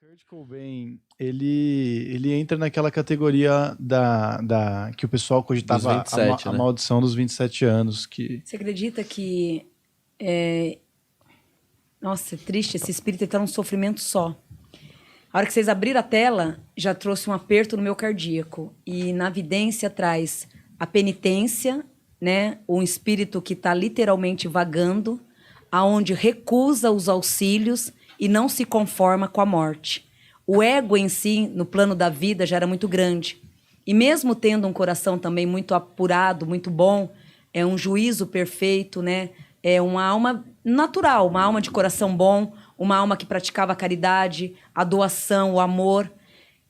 Kurt Cobain, ele entra naquela categoria que o pessoal cogitava Dos 27, a né? maldição dos 27 anos. Que... Você acredita que... Nossa, é triste, esse espírito está num sofrimento só. A hora que vocês abriram a tela, já trouxe um aperto no meu cardíaco. E na vidência traz a penitência, né? Um espírito que está literalmente vagando, aonde recusa os auxílios e não se conforma com a morte. O ego em si, no plano da vida, já era muito grande. E mesmo tendo um coração também muito apurado, muito bom, é um juízo perfeito, né? É uma alma natural, uma alma de coração bom, uma alma que praticava a caridade, a doação, o amor.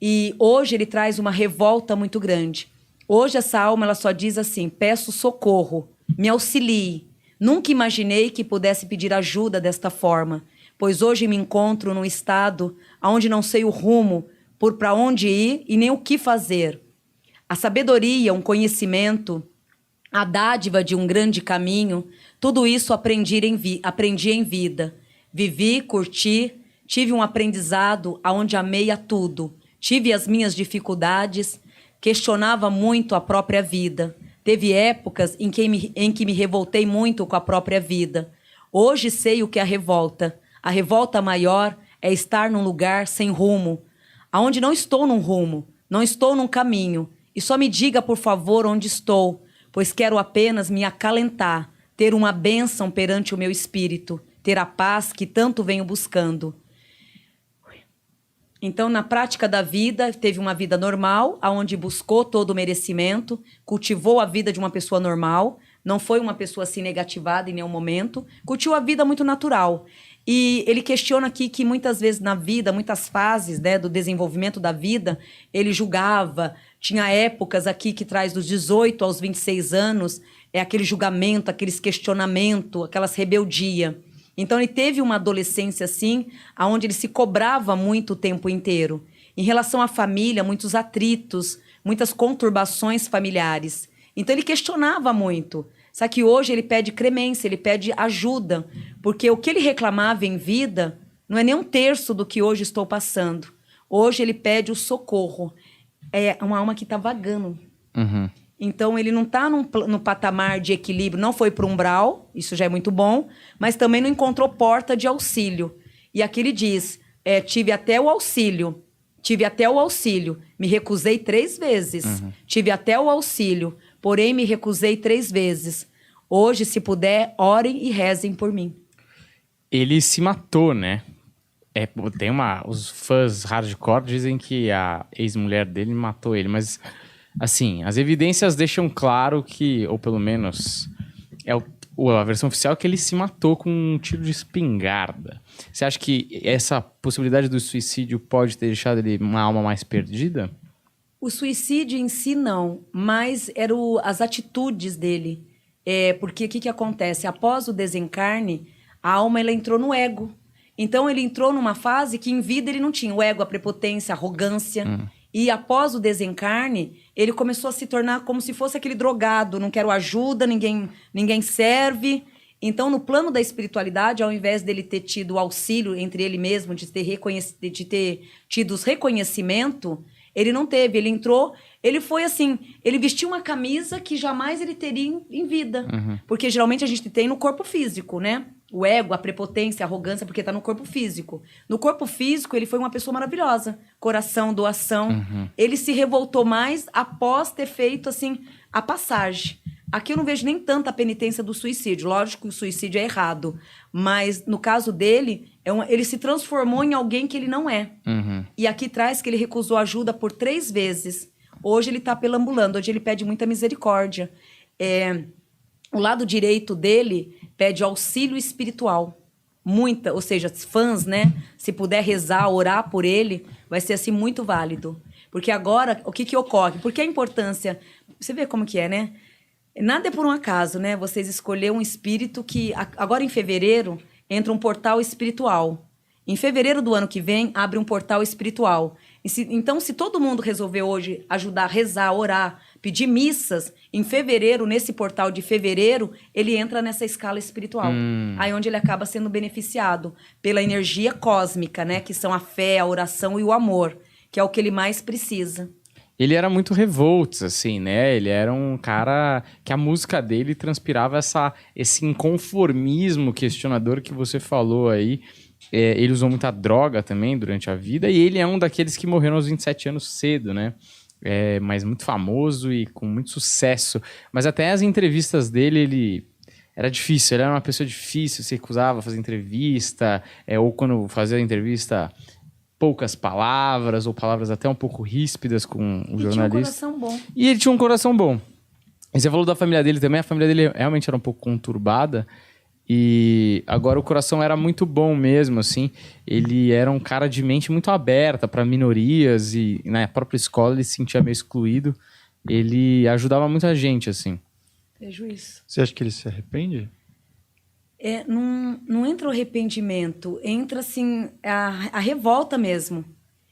E hoje ele traz uma revolta muito grande. Hoje essa alma ela só diz assim: peço socorro, me auxilie. Nunca imaginei que pudesse pedir ajuda desta forma, pois hoje me encontro num estado onde não sei o rumo, por para onde ir e nem o que fazer. A sabedoria, um conhecimento, a dádiva de um grande caminho, tudo isso aprendi em vida. Vivi, curti, tive um aprendizado onde amei a tudo. Tive as minhas dificuldades, questionava muito a própria vida. Teve épocas em que me revoltei muito com a própria vida. Hoje sei o que é a revolta. A revolta maior é estar num lugar sem rumo, aonde não estou num rumo, não estou num caminho. E só me diga, por favor, onde estou, pois quero apenas me acalentar, ter uma bênção perante o meu espírito, ter a paz que tanto venho buscando. Então, na prática da vida, teve uma vida normal, onde buscou todo o merecimento, cultivou a vida de uma pessoa normal, não foi uma pessoa assim negativada em nenhum momento, cultivou a vida muito natural. E ele questiona aqui que muitas vezes na vida, muitas fases, né, do desenvolvimento da vida, ele julgava, tinha épocas aqui que traz dos 18 aos 26 anos, aquele julgamento, aqueles questionamentos, aquelas rebeldia. Então ele teve uma adolescência assim, onde ele se cobrava muito o tempo inteiro. Em relação à família, muitos atritos, muitas conturbações familiares. Então ele questionava muito. Só que hoje ele pede clemência, ele pede ajuda, porque o que ele reclamava em vida não é nem um terço do que hoje estou passando. Hoje ele pede o socorro. É uma alma que está vagando. Uhum. Então ele não está no patamar de equilíbrio, não foi para o umbral, isso já é muito bom, mas também não encontrou porta de auxílio. E aqui ele diz, tive até o auxílio, me recusei 3 vezes, tive até o auxílio, porém me recusei 3 vezes. Hoje, se puder, orem e rezem por mim. Ele se matou, né? Os fãs hardcore dizem que a ex-mulher dele matou ele, mas, assim, as evidências deixam claro que, ou pelo menos, a versão oficial é que ele se matou com um tiro de espingarda. Você acha que essa possibilidade do suicídio pode ter deixado ele uma alma mais perdida? O suicídio em si, não, mas eram as atitudes dele. Porque o que acontece? Após o desencarne, a alma ela entrou no ego. Então, ele entrou numa fase que em vida ele não tinha. O ego, a prepotência, a arrogância. E após o desencarne, ele começou a se tornar como se fosse aquele drogado. Não quero ajuda, ninguém serve. Então, no plano da espiritualidade, ao invés dele ter tido o auxílio entre ele mesmo, de ter tido os reconhecimento, ele não teve. Ele entrou, ele foi assim, ele vestiu uma camisa que jamais ele teria em vida. Porque geralmente a gente tem no corpo físico, né? O ego, a prepotência, a arrogância, porque está no corpo físico. No corpo físico, ele foi uma pessoa maravilhosa. Coração, doação. Ele se revoltou mais após ter feito, assim, a passagem. Aqui eu não vejo nem tanta penitência do suicídio. Lógico que o suicídio é errado. Mas, no caso dele, ele se transformou em alguém que ele não é. E aqui traz que ele recusou ajuda por 3 vezes. Hoje ele está perambulando. Hoje ele pede muita misericórdia. O lado direito dele pede auxílio espiritual. Ou seja, fãs, né? Se puder rezar, orar por ele, vai ser assim muito válido. Porque agora, o que ocorre? Porque a importância... Você vê como que é, né? Nada é por um acaso, né? Vocês escolheram um espírito que... Agora, em fevereiro, entra um portal espiritual. Em fevereiro do ano que vem, abre um portal espiritual. Então, se todo mundo resolver hoje ajudar, rezar, orar, pedir missas, em fevereiro, nesse portal de fevereiro, ele entra nessa escala espiritual. Aí onde ele acaba sendo beneficiado pela energia cósmica, né? Que são a fé, a oração e o amor, que é o que ele mais precisa. Ele era muito revoltos, assim, né? Ele era um cara que a música dele transpirava esse inconformismo questionador que você falou aí. Ele usou muita droga também durante a vida e ele é um daqueles que morreram aos 27 anos cedo, né? Mas muito famoso e com muito sucesso. Mas até as entrevistas dele, ele era difícil. Ele era uma pessoa difícil, se recusava a fazer entrevista, ou quando fazia entrevista, poucas palavras, ou palavras até um pouco ríspidas com o jornalista. Tinha um coração bom. E ele tinha um coração bom. E você falou da família dele também. A família dele realmente era um pouco conturbada. E agora o coração era muito bom mesmo, assim. Ele era um cara de mente muito aberta para minorias e na própria escola ele se sentia meio excluído. Ele ajudava muita gente, assim. Vejo isso. Você acha que ele se arrepende? Não entra o arrependimento, entra assim a revolta mesmo.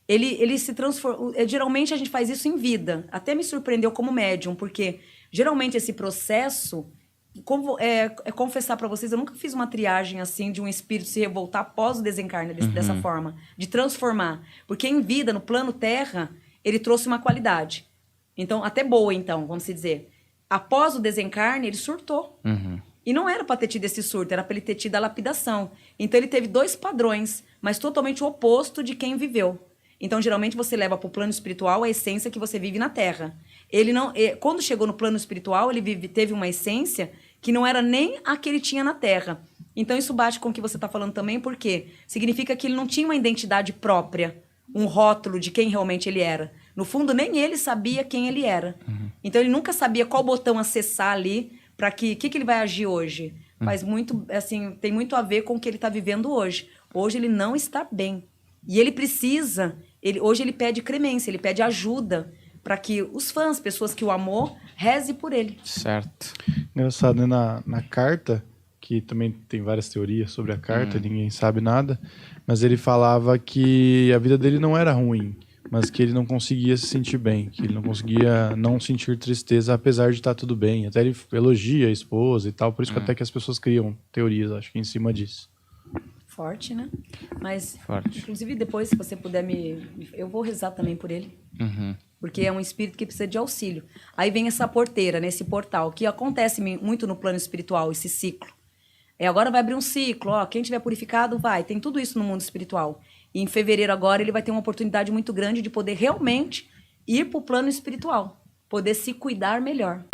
Ele se transforma. Geralmente a gente faz isso em vida. Até me surpreendeu como médium, porque geralmente esse processo, confessar para vocês, eu nunca fiz uma triagem assim de um espírito se revoltar após o desencarne dessa forma, de transformar. Porque em vida, no plano terra, ele trouxe uma qualidade. Então, até boa, então, vamos dizer. Após o desencarne, ele surtou. E não era para ter tido esse surto, era para ele ter tido a lapidação. Então, ele teve 2 padrões, mas totalmente o oposto de quem viveu. Então, geralmente, você leva para o plano espiritual a essência que você vive na Terra. Ele não, quando chegou no plano espiritual, ele teve uma essência que não era nem a que ele tinha na Terra. Então, isso bate com o que você está falando também, porque significa que ele não tinha uma identidade própria, um rótulo de quem realmente ele era. No fundo, nem ele sabia quem ele era. Então, ele nunca sabia qual botão acessar ali para que ele vai agir hoje. Faz muito, assim, tem muito a ver com o que ele está vivendo hoje. Hoje ele não está bem. E ele precisa, hoje ele pede clemência, ele pede ajuda para que os fãs, pessoas que o amou, reze por ele. Certo. Engraçado, né? Na carta, que também tem várias teorias sobre a carta, ninguém sabe nada, mas ele falava que a vida dele não era ruim, mas que ele não conseguia se sentir bem, que ele não conseguia não sentir tristeza, apesar de estar tudo bem. Até ele elogia a esposa e tal, por isso que até que as pessoas criam teorias, acho que em cima disso. Forte, né? Mas, Forte. inclusive, depois, se você puder eu vou rezar também por ele. Porque é um espírito que precisa de auxílio. Aí vem essa porteira, né? Esse portal, que acontece muito no plano espiritual, esse ciclo. Agora vai abrir um ciclo, quem tiver purificado, vai. Tem tudo isso no mundo espiritual. E em fevereiro agora ele vai ter uma oportunidade muito grande de poder realmente ir para o plano espiritual. Poder se cuidar melhor.